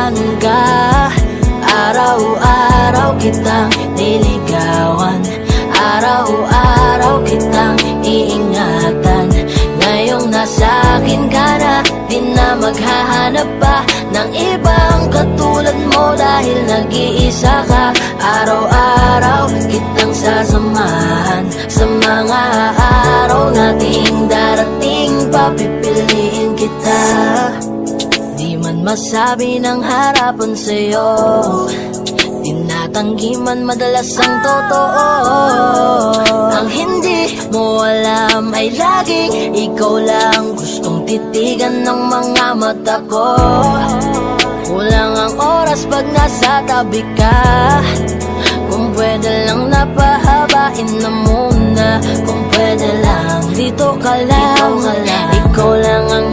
saan ka. Araw-araw kitang niligawan, araw-araw kitang iingatan. Ngayong nasa akin ka na, di na maghahanap pa ng ibang katulad mo dahil nag-iisa ka. Araw-araw kitang sasamahan sa mga araw nating darating. Papipiliin kita, di man masabi ng harapan sa'yo, tinatanggi man madalas ang totoo. Ang hindi mo alam ay laging ikaw lang gustong titigan ng mga mata ko. Kulang ang oras pag nasa tabi ka, kung pwede lang napahabain na muna. Kung pwede lang dito ka lang, ikaw lang ang